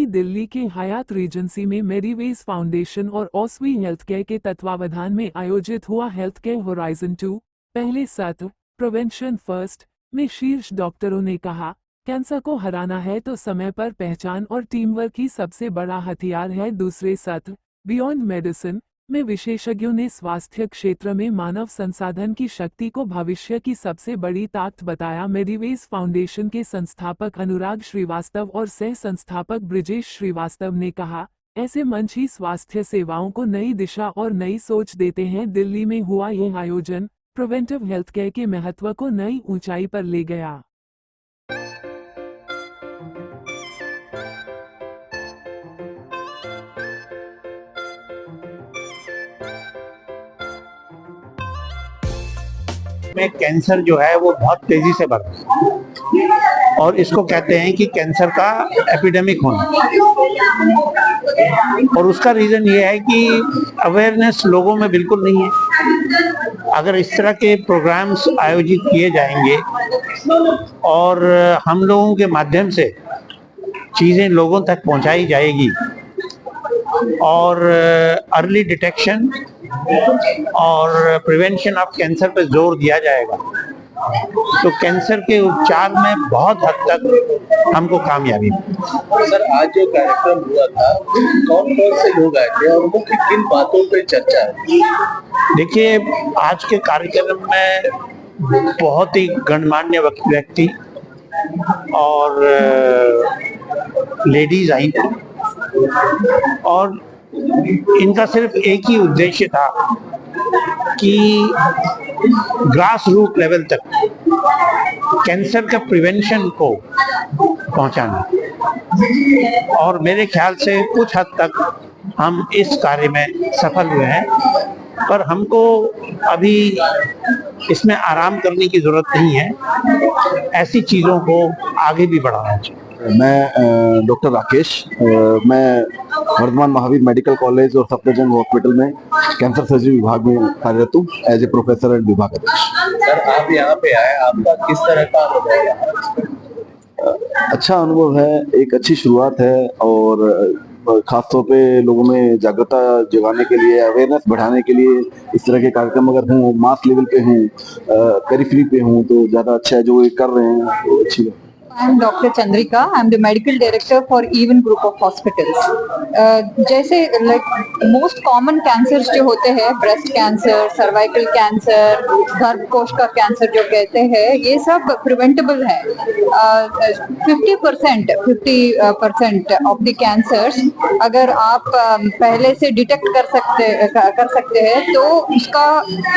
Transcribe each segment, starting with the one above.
नई दिल्ली के हयात रीजेंसी में मेडिवेज फाउंडेशन और ऑस्वी हेल्थ केयर के तत्वावधान में आयोजित हुआ हेल्थ केयर होराइजन 2 पहले सत्र प्रिवेंशन फर्स्ट में शीर्ष डॉक्टरों ने कहा, कैंसर को हराना है तो समय पर पहचान और टीमवर्क ही सबसे बड़ा हथियार है। दूसरे सत्र बियॉन्ड मेडिसिन में विशेषज्ञों ने स्वास्थ्य क्षेत्र में मानव संसाधन की शक्ति को भविष्य की सबसे बड़ी ताकत बताया। मेडिवेज फाउंडेशन के संस्थापक अनुराग श्रीवास्तव और सह संस्थापक ब्रिजेश श्रीवास्तव ने कहा, ऐसे मंच ही स्वास्थ्य सेवाओं को नई दिशा और नई सोच देते हैं। दिल्ली में हुआ यह आयोजन प्रिवेंटिव हेल्थ केयर के महत्व को नई ऊंचाई पर ले गया। में कैंसर जो है वो बहुत तेजी से बढ़ रहा है और इसको कहते हैं कि कैंसर का एपिडेमिक होना। और उसका रीजन ये है कि अवेयरनेस लोगों में बिल्कुल नहीं है। अगर इस तरह के प्रोग्राम्स आयोजित किए जाएंगे और हम लोगों के माध्यम से चीजें लोगों तक पहुंचाई जाएगी और अर्ली डिटेक्शन और प्रिवेंशन ऑफ कैंसर पर जोर दिया जाएगा तो कैंसर के उपचार में बहुत हद तक हमको कामयाबी मिलेगी। सर, आज जो कार्यक्रम हुआ था कौन कौन से लोग आए थे और मुख्य किन बातों पे चर्चा है? देखिए, आज के कार्यक्रम में बहुत ही गणमान्य व्यक्ति और लेडीज आई और इनका सिर्फ एक ही उद्देश्य था कि ग्रास रूट लेवल तक कैंसर का प्रिवेंशन को पहुंचाना। और मेरे ख्याल से कुछ हद तक हम इस कार्य में सफल हुए हैं, पर हमको अभी इसमें आराम करने की जरूरत नहीं है, ऐसी चीजों को आगे भी बढ़ाना चाहिए। मैं डॉक्टर राकेश, मैं वर्धमान महावीर मेडिकल कॉलेज और सफदरजंग हॉस्पिटल में कैंसर सर्जरी विभाग में कार्यरत हूँ एज ए प्रोफेसर एंड विभाग अध्यक्ष। सर, आप यहाँ पे आए, आपका किस तरह का अनुभव है? अच्छा अनुभव है, एक अच्छी शुरुआत है और खासतौर पे लोगों में जागरूकता जगाने के लिए, अवेयरनेस बढ़ाने के लिए इस तरह के कार्यक्रम अगर हों, मास लेवल पे हों, पेरिफेरी पे हों तो ज्यादा अच्छा है। जो ये कर रहे हैं तो अच्छी बात। I am Dr. Chandrika. I am the medical director for Even Group of Hospitals. जैसे मोस्ट कॉमन कैंसर्स जो होते हैं, ब्रेस्ट कैंसर, सर्वाइकल कैंसर, गर्भ कोश का कैंसर जो कहते हैं, ये सब प्रिवेंटेबल है। 50% ऑफ द कैंसर्स अगर आप पहले से डिटेक्ट कर सकते हैं तो उसका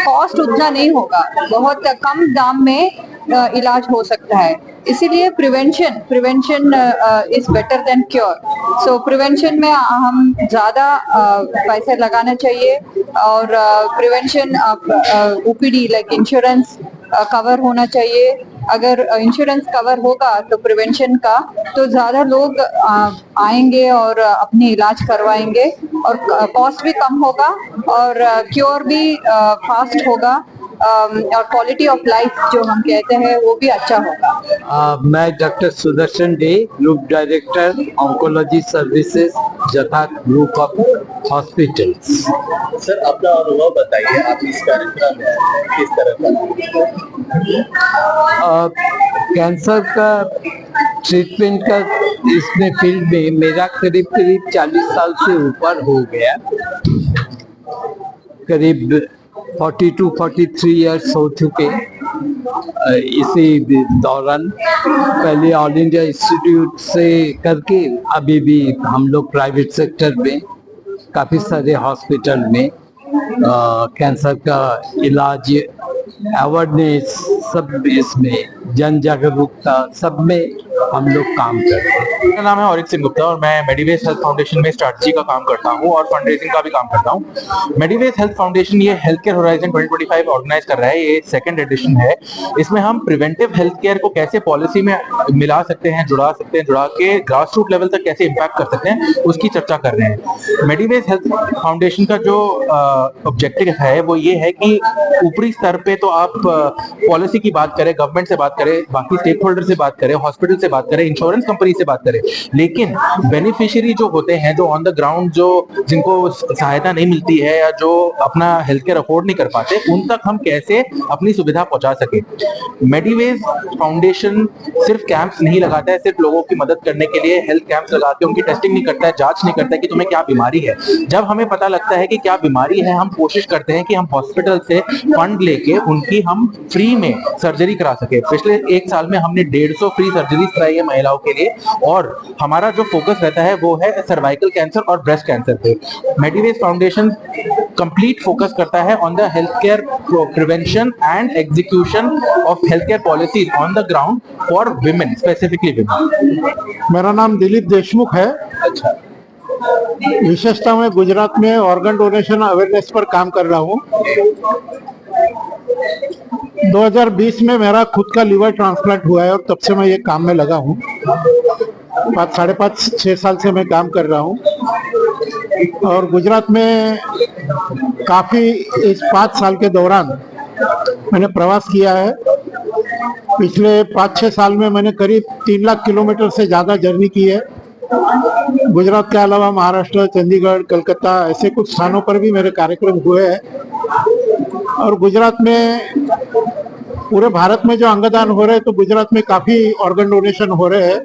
कॉस्ट उतना नहीं होगा, बहुत कम दाम में इलाज हो सकता है। इसीलिए prevention is better than cure. So prevention में हम ज्यादा पैसे लगाना चाहिए और prevention OPD like insurance cover होना चाहिए। अगर इंश्योरेंस कवर होगा तो प्रिवेंशन का तो ज्यादा लोग आएंगे और अपने इलाज करवाएंगे और कॉस्ट भी कम होगा और क्योर भी फास्ट होगा और क्वालिटी ऑफ लाइफ जो हम कहते हैं वो भी अच्छा होगा। मैं doctor Sudarshan day, group director oncology services जथा ग्रुप ऑफ हॉस्पिटल्स। सर, अपना अनुभव बताइए, आप इस कार्यक्रम में किस तरह का? कैंसर का ट्रीटमेंट का इसमें फील्ड में मेरा करीब 40 साल से ऊपर हो गया। करीब 42-43 इयर्स हो चुके। इसी दौरान पहले ऑल इंडिया इंस्टीट्यूट से करके अभी भी हम लोग प्राइवेट सेक्टर में काफी सारे हॉस्पिटल में कैंसर का इलाज, अवेयरनेस, सब इसमें जन जागरूकता सब में हम लोग काम करते हैं। मेरा नाम है औरिक सिंह गुप्ता और मैं मेडिवेज हेल्थ फाउंडेशन में स्ट्रैटेजी का काम करता हूं और फंड रेजिंग का भी काम करता हूं। मेडिवेज हेल्थ फाउंडेशन ये हेल्थ केयर होराइजन 2025 ऑर्गेनाइज कर रहा है। ये सेकंड एडिशन है। इसमें हम प्रिवेंटिव हेल्थ केयर को कैसे पॉलिसी में मिला सकते हैं, जुड़ा के ग्रास रूट लेवल तक कैसे इम्पैक्ट कर सकते हैं, उसकी चर्चा कर रहे हैं। मेडिवेज हेल्थ फाउंडेशन का जो ऑब्जेक्टिव है वो ये है कि ऊपरी स्तर पे तो आप पॉलिसी की बात करें, गवर्नमेंट से बात करें, बाकी स्टेक होल्डर से बात करें, हॉस्पिटल से से बात करें, इंश्योरेंस कंपनी से बात करें, लेकिन बेनिफिशियरी जो होते हैं, जो ऑन द ग्राउंड जो जिनको सहायता नहीं मिलती है या जो अपना हेल्थ केयर अफोर्ड नहीं कर पाते, उन तक हम कैसे अपनी सुविधा पहुंचा सके। मेडिवेज फाउंडेशन सिर्फ कैंप्स नहीं लगाता है सिर्फ लोगों की मदद करने के लिए, हेल्थ कैंप्स लगा के उनकी टेस्टिंग नहीं करता है, जांच नहीं करता है कि तुम्हें क्या बीमारी है। जब हमें पता लगता है कि क्या बीमारी है, हम कोशिश करते हैं कि हम हॉस्पिटल से फंड लेके उनकी हम फ्री में सर्जरी करा सके। पिछले 1 साल में हमने 150 फ्री सर्जरीज कराई है महिलाओं के लिए, और हमारा जो फोकस रहता है वो है सर्वाइकल कैंसर और ब्रेस्ट कैंसर पे। मेडिवेज फाउंडेशन कंप्लीट फोकस करता है on the health care prevention and execution of health care policies on the ground for women, specifically women. मेरा नाम दिलीप देशमुख है। अच्छा, विशेषता मैं गुजरात में ऑर्गन डोनेशन अवेयरनेस पर काम कर रहा हूँ। 2020 में मेरा खुद का लीवर ट्रांसप्लांट हुआ है और तब से मैं ये काम में लगा हूँ। 5-6 साल से मैं काम कर रहा हूँ और गुजरात में काफी इस 5 साल के दौरान मैंने प्रवास किया है। पिछले 5-6 साल में मैंने करीब 3 लाख किलोमीटर से ज्यादा जर्नी की है। गुजरात के अलावा महाराष्ट्र, चंडीगढ़, कलकत्ता ऐसे कुछ स्थानों पर भी मेरे कार्यक्रम हुए हैं। और गुजरात में, पूरे भारत में जो अंगदान हो रहे हैं तो गुजरात में काफी ऑर्गन डोनेशन हो रहे हैं।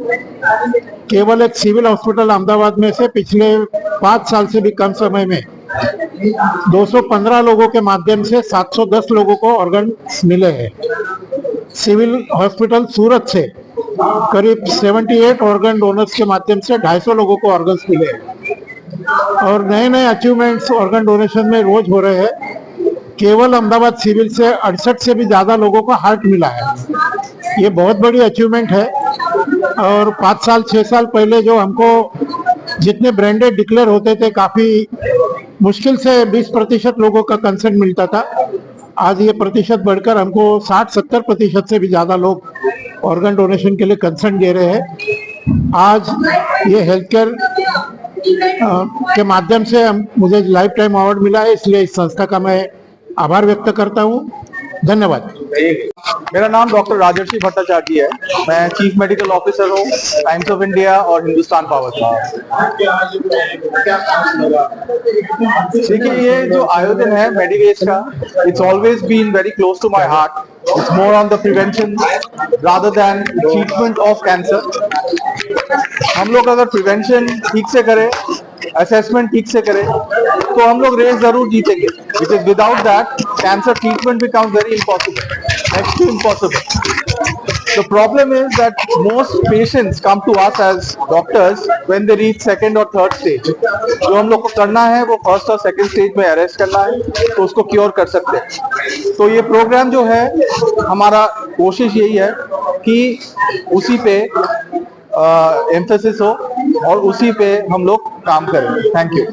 केवल एक सिविल हॉस्पिटल अहमदाबाद में से पिछले 5 साल से भी कम समय में 215 लोगों के माध्यम से 710 लोगों को ऑर्गन मिले हैं। सिविल हॉस्पिटल सूरत से करीब 78 ऑर्गन डोनर्स के माध्यम से 250 लोगों को ऑर्गन्स मिले हैं। और नए नए अचीवमेंट्स ऑर्गन डोनेशन में रोज हो रहे हैं। केवल अहमदाबाद सिविल से 68 से भी ज्यादा लोगों को हार्ट मिला है। ये बहुत बड़ी अचीवमेंट है। और 5-6 साल पहले जो हमको जितने ब्रांडेड डिक्लेयर होते थे, काफी मुश्किल से 20% लोगों का कंसेंट मिलता था। आज ये प्रतिशत बढ़कर हमको 60-70% से भी ज्यादा लोग ऑर्गन डोनेशन के लिए कंसेंट दे रहे हैं। आज ये हेल्थ केयर के माध्यम से मुझे लाइफ टाइम अवार्ड मिला है, इसलिए इस संस्था का मैं आभार व्यक्त करता हूँ। धन्यवाद। मेरा नाम डॉक्टर राजर्षि भट्टाचार्य है। मैं चीफ मेडिकल ऑफिसर हूँ टाइम्स ऑफ इंडिया और हिंदुस्तान पावर का। देखिए, ये जो आयोजन है मेडिवेज का, it's always been very close to my heart. It's more on the prevention rather than treatment of cancer. हम लोग अगर प्रिवेंशन ठीक से करें, असेसमेंट ठीक से करें, तो हम लोग रेस जरूर जीतेंगे। Because without that, cancer treatment becomes very impossible, next to impossible. The problem is that most patients come to us as doctors when they reach 2nd or 3rd stage. जो हम लोग को करना है वो 1st और 2nd स्टेज में arrest करना है, तो उसको क्योर कर सकते हैं। तो ये प्रोग्राम जो है, हमारा कोशिश यही है कि उसी पे एम्फेसिस हो और उसी पे हम लोग काम करें। Thank you.